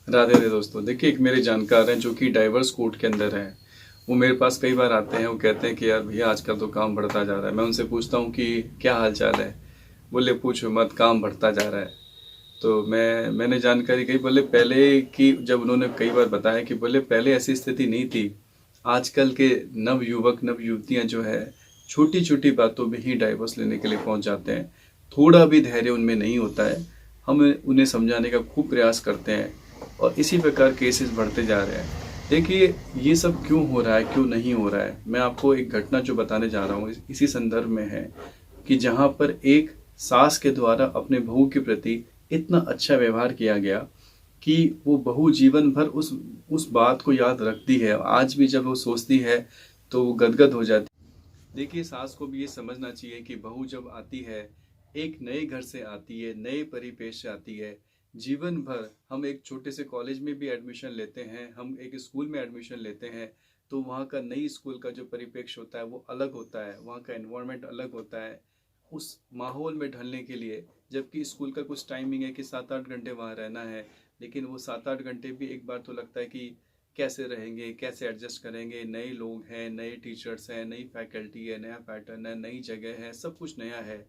राधे राधे दोस्तों। देखिए, एक मेरे जानकार हैं जो कि डाइवर्स कोर्ट के अंदर हैं। वो मेरे पास कई बार आते हैं। वो कहते हैं कि यार भैया, आजकल तो काम बढ़ता जा रहा है। मैं उनसे पूछता हूँ कि क्या हाल चाल है। बोले पूछो मत, काम बढ़ता जा रहा है। तो मैंने जानकारी कही। बोले पहले की, जब उन्होंने कई बार बताया कि बोले पहले ऐसी स्थिति नहीं थी। आजकल के नव युवक नव युवतियां जो है, छोटी छोटी बातों में ही डाइवोर्स लेने के लिए पहुंच जाते हैं। थोड़ा भी धैर्य उनमें नहीं होता है। हम उन्हें समझाने का खूब प्रयास करते हैं और इसी प्रकार केसेस बढ़ते जा रहे हैं। देखिए, ये सब क्यों हो रहा है, क्यों नहीं हो रहा है। मैं आपको एक घटना जो बताने जा रहा हूँ इसी संदर्भ में है कि जहाँ पर एक सास के द्वारा अपने बहू के प्रति इतना अच्छा व्यवहार किया गया कि वो बहू जीवन भर उस बात को याद रखती है। आज भी जब वो सोचती है तो वो गदगद हो जाती है। देखिए, सास को भी ये समझना चाहिए कि बहू जब आती है, एक नए घर से आती है, नए परिवेश से आती है। जीवन भर हम एक छोटे से कॉलेज में भी एडमिशन लेते हैं, हम एक स्कूल में एडमिशन लेते हैं, तो वहाँ का नई स्कूल का जो परिप्रेक्ष्य होता है वो अलग होता है, वहाँ का एनवायरनमेंट अलग होता है। उस माहौल में ढलने के लिए, जबकि स्कूल का कुछ टाइमिंग है कि 7-8 घंटे वहाँ रहना है, लेकिन वो 7-8 घंटे भी एक बार तो लगता है कि कैसे रहेंगे, कैसे एडजस्ट करेंगे। नए लोग हैं, नए टीचर्स हैं, नई फैकल्टी है, नया पैटर्न है, नई जगह है, सब कुछ नया है।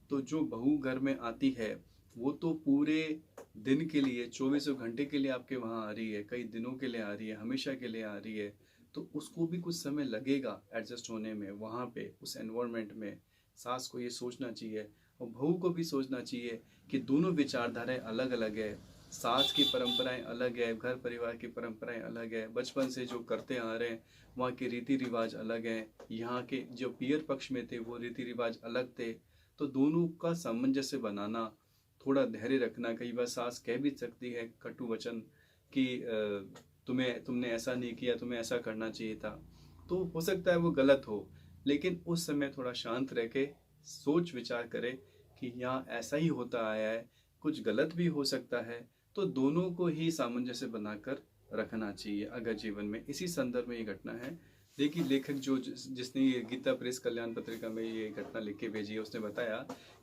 तो जो बहू घर में आती है, वो तो पूरे दिन के लिए, 24 घंटे के लिए आपके वहाँ आ रही है, कई दिनों के लिए आ रही है, हमेशा के लिए आ रही है। तो उसको भी कुछ समय लगेगा एडजस्ट होने में, वहाँ पे उस एनवायरनमेंट में। सास को ये सोचना चाहिए और बहू को भी सोचना चाहिए कि दोनों विचारधाराएं अलग अलग है। सास की परंपराएं अलग है, घर परिवार की परंपराएं अलग है, बचपन से जो करते आ रहे हैं वहाँ के रीति रिवाज अलग हैं, यहाँ के जो पियर पक्ष में थे वो रीति रिवाज अलग थे। तो दोनों का सामंजस्य बनाना, थोड़ा धैर्य रखना। कई बार सास कह भी सकती है कटु वचन कि तुमने ऐसा नहीं किया, तुम्हें ऐसा करना चाहिए था। तो हो सकता है वो गलत हो, लेकिन उस समय थोड़ा शांत रह के सोच विचार करे कि यहाँ ऐसा ही होता आया है, कुछ गलत भी हो सकता है। तो दोनों को ही सामंजस्य बनाकर रखना चाहिए अगर जीवन में। इसी संदर्भ में ये घटना है। देखिए, लेखक जिसने ये गीता प्रेस कल्याण पत्रिका में ये घटना लिख के भेजी है, उसने बताया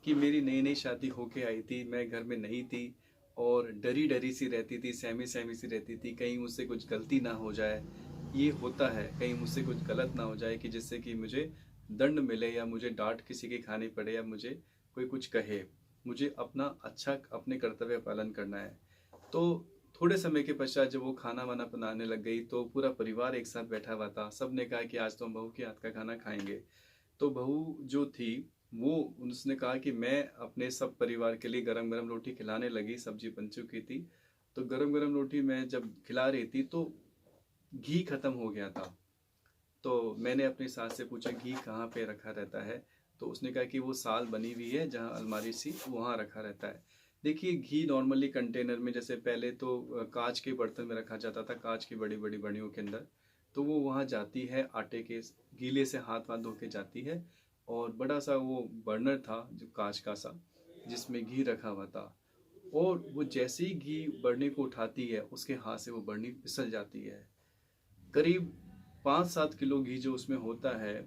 कि मेरी नई नई शादी होके आई थी, मैं घर में नहीं थी और डरी डरी सी रहती थी, सहमी सहमी सी रहती थी, कहीं मुझसे कुछ गलती ना हो जाए। ये होता है, कहीं मुझसे कुछ गलत ना हो जाए कि जिससे कि मुझे दंड मिले या मुझे डांट किसी की खानी पड़े या मुझे कोई कुछ कहे। मुझे अपना अच्छा अपने कर्तव्य पालन करना है। तो थोड़े समय के पश्चात जब वो खाना वाना बनाने लग गई तो पूरा परिवार एक साथ बैठा हुआ था। सब ने कहा कि आज तो हम बहू के हाथ का खाना खाएंगे। तो बहू जो थी, वो उसने कहा कि मैं अपने सब परिवार के लिए गरम गरम रोटी खिलाने लगी। सब्जी बन चुकी थी, तो गरम गरम रोटी मैं जब खिला रही थी तो घी खत्म हो गया था। तो मैंने अपनी सास से पूछा घी कहाँ पे रखा रहता है। तो उसने कहा कि वो साल बनी हुई है जहाँ अलमारी सी, वहाँ रखा रहता है। देखिए, घी नॉर्मली कंटेनर में, जैसे पहले तो कांच के बर्तन में रखा जाता था, कांच की बड़ी बड़ी बड़ियों के अंदर। तो वो वहाँ जाती है, आटे के गीले से हाथ वाथ धो के जाती है। और बड़ा सा वो बर्नर था जो कांच का सा, जिसमें घी रखा हुआ था। और वो जैसे ही घी बर्नी को उठाती है, उसके हाथ से वो बर्नी फिसल जाती है। करीब 5-7 किलो घी जो उसमें होता है,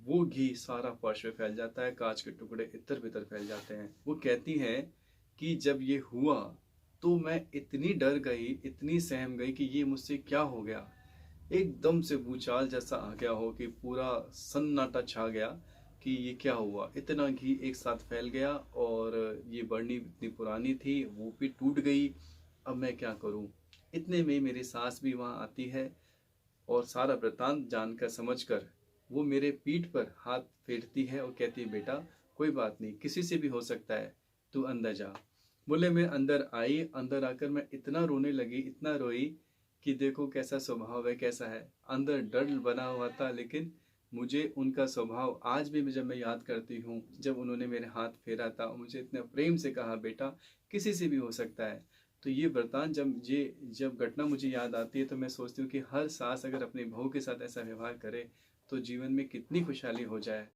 वो घी सारा फर्श पे फैल जाता है, कांच के टुकड़े इधर उधर फैल जाते हैं। वो कहती हैं कि जब ये हुआ तो मैं इतनी डर गई, इतनी सहम गई कि ये मुझसे क्या हो गया। एकदम से भूचाल जैसा आ गया हो कि पूरा सन्नाटा छा गया कि ये क्या हुआ। इतना घी एक साथ फैल गया और ये बरनी इतनी पुरानी थी वो भी टूट गई। अब मैं क्या करूं। इतने में मेरी सास भी वहां आती है और सारा वृतांत जानकर समझकर वो मेरे पीठ पर हाथ फेरती है और कहती है बेटा, कोई बात नहीं, किसी से भी हो सकता है, तू अंदर जा। बोले मैं अंदर आई, अंदर आकर मैं इतना रोने लगी, इतना रोई कि देखो कैसा स्वभाव है, कैसा है। अंदर डर बना हुआ था, लेकिन मुझे उनका स्वभाव आज भी जब मैं याद करती हूँ, जब उन्होंने मेरे हाथ फेरा था और मुझे इतने प्रेम से कहा बेटा किसी से भी हो सकता है। तो ये वृतांत जब घटना मुझे याद आती है तो मैं सोचती हूँ कि हर सास अगर अपनी बहू के साथ ऐसा व्यवहार करे तो जीवन में कितनी खुशहाली हो जाए।